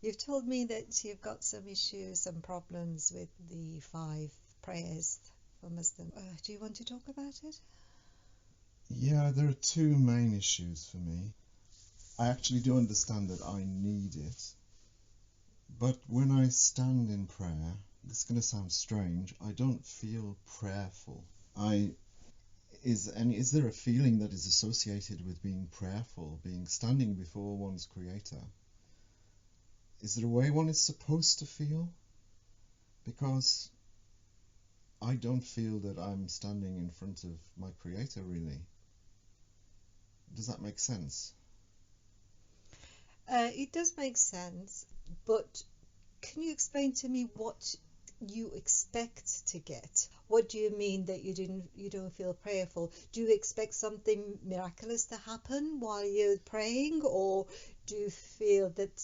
You've told me that you've got some issues, some problems with the five prayers for Muslim. Do you want to talk about it? Yeah, there are two main issues for me. I actually do understand that I need it, but when I stand in prayer, this is going to sound strange, I don't feel prayerful. Is there a feeling that is associated with being prayerful, being standing before one's creator? Is there a way one is supposed to feel? Because I don't feel that I'm standing in front of my creator, really. Does that make sense? It does make sense, but can you explain to me what you expect to get? What do you mean that you don't feel prayerful? Do you expect something miraculous to happen while you're praying, or do you feel that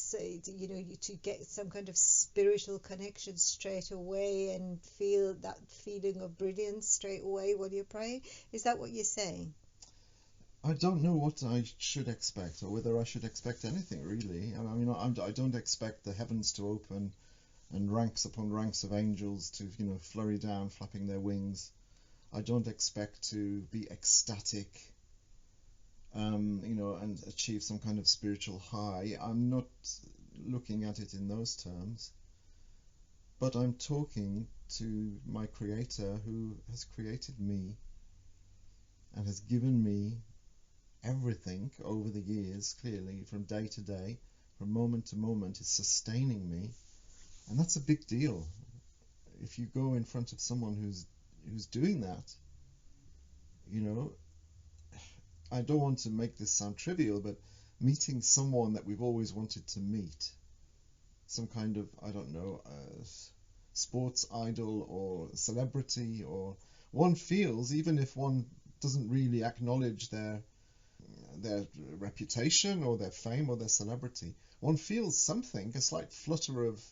you to get some kind of spiritual connection straight away and feel that feeling of brilliance straight away while you're praying? Is that what you're saying? I don't know what I should expect, or whether I should expect anything really. I mean, I don't expect the heavens to open and ranks upon ranks of angels to, flurry down, flapping their wings. I don't expect to be ecstatic, and achieve some kind of spiritual high. I'm not looking at it in those terms, but I'm talking to my Creator who has created me and has given me everything over the years, clearly, from day to day, from moment to moment, is sustaining me. And that's a big deal. If you go in front of someone who's doing that, you know, I don't want to make this sound trivial, but meeting someone that we've always wanted to meet, some kind of, I don't know, sports idol or celebrity, or one feels, even if one doesn't really acknowledge their reputation or their fame or their celebrity, one feels something, a slight flutter of,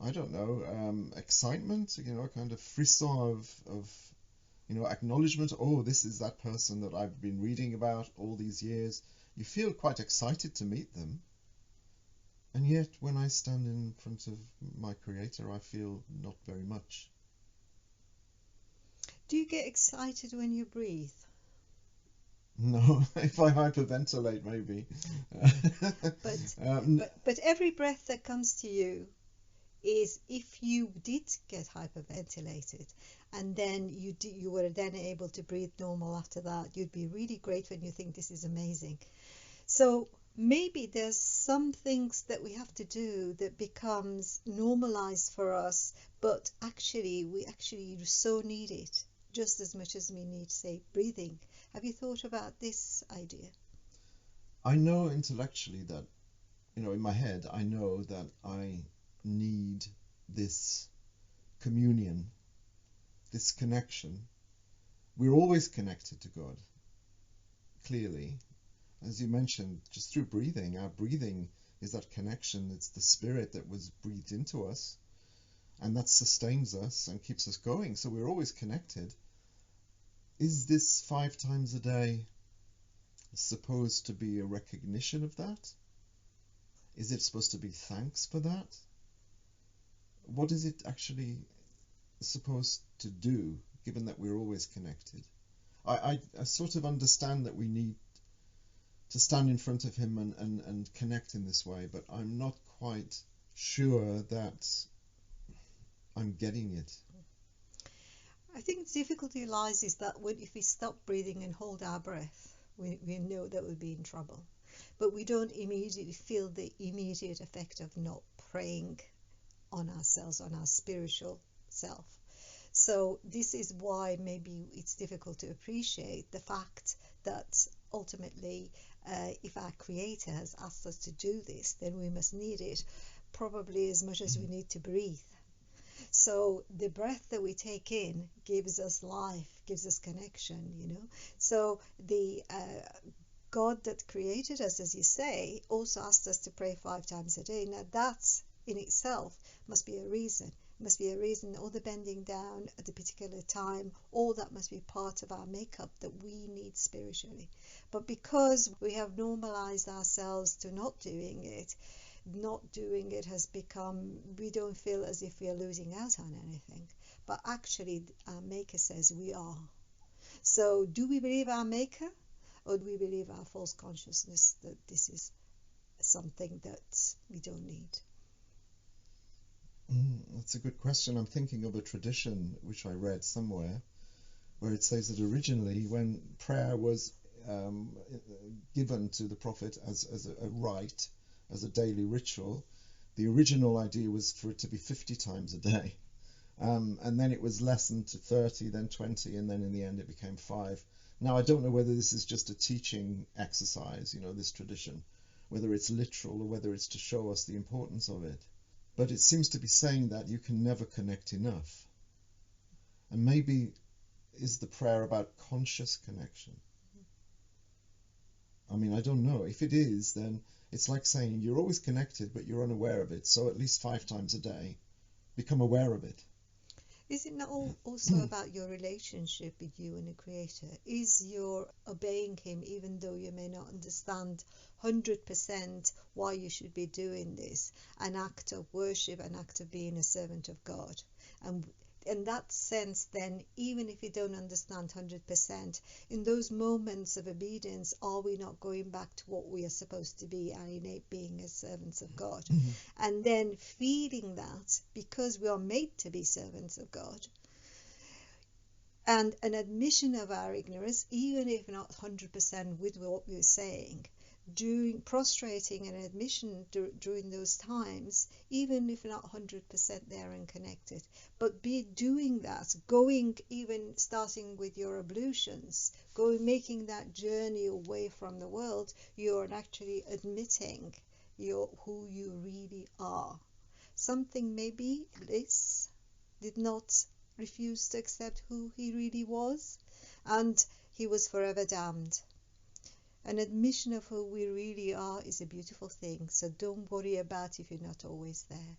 I don't know, excitement, a kind of frisson of acknowledgement. Oh, this is that person that I've been reading about all these years. You feel quite excited to meet them. And yet, when I stand in front of my Creator, I feel not very much. Do you get excited when you breathe? No, if I hyperventilate, maybe. But um, but every breath that comes to you is if you did get hyperventilated and then you were then able to breathe normal after that, you'd be really great when you think this is amazing. So maybe there's some things that we have to do that becomes normalized for us, but actually we actually so need it just as much as we need, say, breathing. Have you thought about this idea? I know intellectually that, in my head, I know that I need this communion, this connection. We're always connected to God, clearly. As you mentioned, just through breathing, our breathing is that connection. It's the spirit that was breathed into us, and that sustains us and keeps us going. So we're always connected. Is this 5 times a day supposed to be a recognition of that? Is it supposed to be thanks for that? What is it actually supposed to do, given that we're always connected? I sort of understand that we need to stand in front of him and connect in this way, but I'm not quite sure that I'm getting it. I think the difficulty lies is that if we stop breathing and hold our breath, we know that we'll be in trouble. But we don't immediately feel the immediate effect of not praying on ourselves, on our spiritual self. So this is why maybe it's difficult to appreciate the fact that ultimately, if our Creator has asked us to do this, then we must need it probably as much as we need to breathe. So the breath that we take in gives us life, gives us connection. So the God that created us, as you say, also asked us to pray 5 times a day. Now that in itself must be a reason. Must be a reason. All the bending down at a particular time, all that must be part of our makeup that we need spiritually. But because we have normalized ourselves to not doing it, not doing it has become, we don't feel as if we are losing out on anything. But actually, our Maker says we are. So do we believe our Maker, or do we believe our false consciousness that this is something that we don't need? That's a good question. I'm thinking of a tradition which I read somewhere where it says that originally when prayer was given to the prophet as a rite, as a daily ritual, the original idea was for it to be 50 times a day. And then it was lessened to 30, then 20, and then in the end it became 5. Now, I don't know whether this is just a teaching exercise, this tradition, whether it's literal or whether it's to show us the importance of it. But it seems to be saying that you can never connect enough. And maybe is the prayer about conscious connection? I mean, I don't know. If it is, then it's like saying you're always connected, but you're unaware of it. So at least 5 times a day, become aware of it. Is it not also about your relationship with you and the Creator? Is your obeying Him, even though you may not understand 100% why you should be doing this, an act of worship, an act of being a servant of God? And in that sense, then, even if you don't understand 100%, in those moments of obedience, are we not going back to what we are supposed to be, our innate being as servants of God? And then feeling that, because we are made to be servants of God, and an admission of our ignorance, even if not 100% with what we're saying, prostrating an admission during those times, even if not 100% there and connected, but be doing that, going, even starting with your ablutions, making that journey away from the world, you're actually admitting who you really are. Something maybe Liz did not refuse to accept who he really was, and he was forever damned. An admission of who we really are is a beautiful thing, so don't worry about if you're not always there.